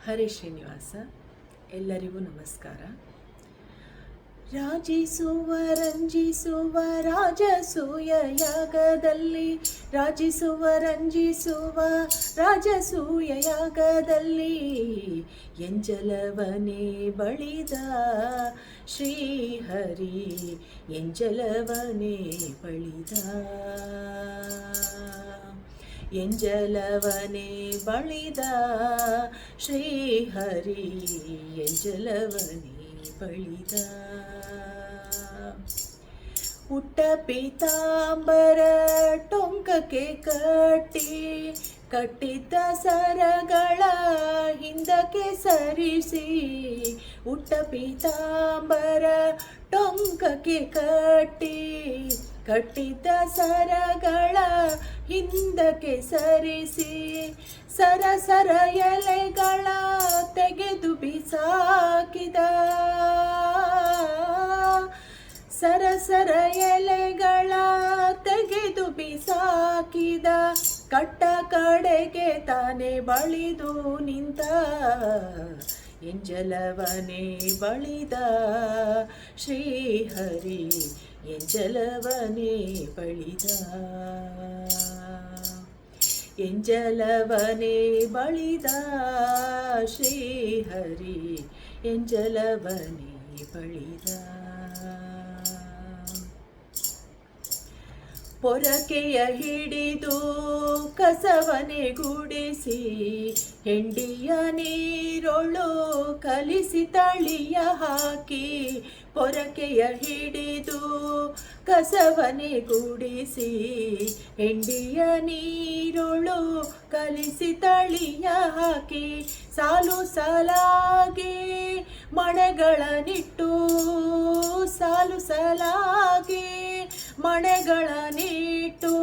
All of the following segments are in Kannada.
ಹರೇ ಶ್ರೀನಿವಾಸ. ಎಲ್ಲರಿಗೂ ನಮಸ್ಕಾರ. ರಾಜಿಸುವ ರಂಜಿಸುವ ರಾಜಸೂಯ ಯಾಗದಲ್ಲಿ, ರಾಜಿಸುವ ರಂಜಿಸುವ ರಾಜಸೂಯ ಯಾಗದಲ್ಲಿ ಎಂಜಲವನೇ ಬಳಿದ ಶ್ರೀಹರಿ, ಎಂಜಲವನೇ ಬಳಿದ, ಎಂಜಲವನೇ ಬಳಿದ ಶ್ರೀಹರಿ, ಎಂಜಲವನೇ ಬಳಿದ. ಉಟ್ಟ ಪೀತಾಂಬರ ಟೊಂಕಕ್ಕೆ ಕಟ್ಟಿ, ಕಟ್ಟಿದ್ದ ಸರಗಳ ಹಿಂದಕ್ಕೆ ಸರಿಸಿ, ಉಟ್ಟ ಪೀತಾಂಬರ ಟೊಂಕಕ್ಕೆ ಕಟ್ಟಿ, ಕಟ್ಟಿದ್ದ ಸರಗಳ ಹಿಂದಕ್ಕೆ ಸರಿಸಿ, ಸರಸರ ಎಲೆಗಳ ತೆಗೆದು ಬಿಸಾಕಿದ, ಸರಸರ ಎಲೆಗಳ ತೆಗೆದು ಬಿಸಾಕಿದ, ಕಟ್ಟ ಕಡೆಗೆ ತಾನೇ ಬಳಿದು ನಿಂತ ಎಂಜಲವನೇ ಬಳಿದ ಶ್ರೀಹರಿ, ಎಂಜಲವನೇ ಬಳಿದ, ಎಂಜಲವನೇ ಬಳಿದ ಶ್ರೀಹರಿ, ಎಂಜಲವನೇ ಬಳಿದ. ಪೊರಕೆಯ ಹಿಡಿದು ಕಸವನೆ ಗುಡಿಸಿ, ಹೆಂಡಿಯ ನೀರೊಳು ಕಲಿಸಿ ತಳಿಯ ಹಾಕಿ, ಪೊರಕೆಯ ಹಿಡಿದು ಕಸವನೆ ಗುಡಿಸಿ, ಹೆಂಡಿಯ ನೀರೊಳು ಕಲಿಸಿ ತಳಿಯ ಹಾಕಿ, ಸಾಲು ಸಾಲಾಗಿ ಮಣೆಗಳನ್ನಿಟ್ಟು, ಸಾಲು ಸಾಲಾಗಿ ಮಣೆಗಳನ್ನಿಟ್ಟು,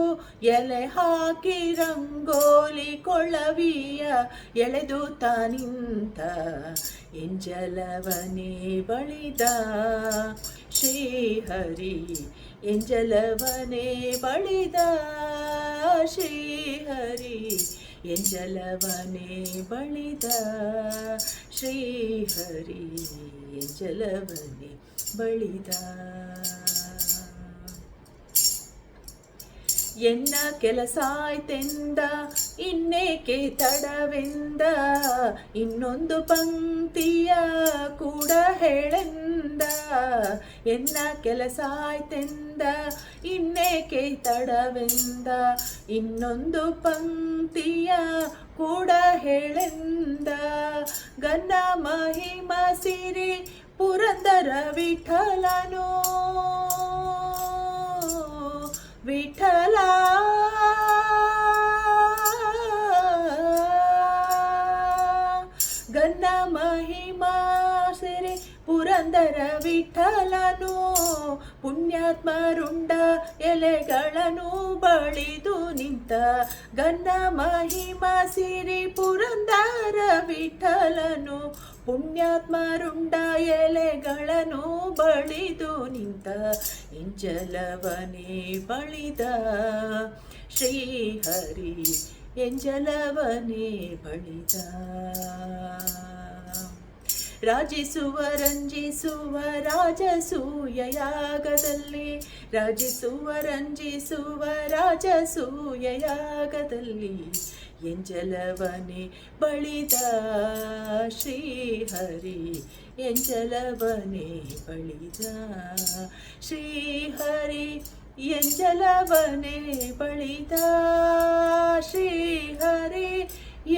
ಎಲೆ ಹಾಕಿ ರಂಗೋಲಿ ಕೊಳ್ಳವಿಯ ಎಳೆದು ತಾನಿಂತ ಎಂಜಲವನೇ ಬಳಿದ ಶ್ರೀಹರಿ, ಎಂಜಲವನೇ ಬಳಿದ ಶ್ರೀಹರಿ, ಎಂಜಲವನೇ ಬಳಿದ ಶ್ರೀಹರಿ, ಎಂಜಲವನೇ ಬಳಿದ. ಎನ್ನ ಕೆಲಸ ಆಯ್ತೆಂದ ಇನ್ನೇಕೆ ತಡವೆಂದ, ಇನ್ನೊಂದು ಪಂಕ್ತಿಯ ಕೂಡ ಹೇಳೆಂದ, ಎನ್ನ ಕೆಲಸ ಆಯ್ತೆಂದ ಇನ್ನೇಕೆ ತಡವೆಂದ, ಇನ್ನೊಂದು ಪಂಕ್ತಿಯ ಕೂಡ ಹೇಳೆಂದ, ಗನ್ನ ಮಹಿಮ ಸಿರಿ ಪುರಂದರ ವಿಠಲನೋ, ವಿಠಲ ಗನ್ನ ಮಹಿಮಾ ಸಿರಿ ಪುರಂದರ ವಿಠಲನು, ಪುಣ್ಯಾತ್ಮರುಂಡ ಎಲೆಗಳನ್ನು ಬಳಿದು ನಿಂತ, ಗನ್ನ ಮಹಿಮಾ ಸಿರಿ ಪುರಂದರ ವಿಠಲನು, ಪುಣ್ಯಾತ್ಮರುಂಡ ಎಲೆಗಳನ್ನು ಬಳಿದು ನಿಂತ ಎಂಜಲವನೇ ಬಳಿದ ಶ್ರೀಹರಿ, ಎಂಜಲವನೇ ಬಳಿದ. ರಾಜಿಸುವ ರಂಜಿಸುವ ರಾಜಸೂಯ ಯಾಗದಲ್ಲಿ, ರಾಜಿಸುವ ರಂಜಿಸುವ ರಾಜಸೂಯ ಯಾಗದಲ್ಲಿ ಎಂಜಲವನೇ ಬಳಿದ ಶ್ರೀಹರಿ, ಎಂಜಲವನೇ ಬಳಿದ ಶ್ರೀಹರಿ, ಎಂಜಲವನೇ ಬಳಿದ ಶ್ರೀಹರಿ,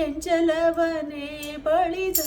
ಎಂಜಲವನೇ ಬಳಿದ.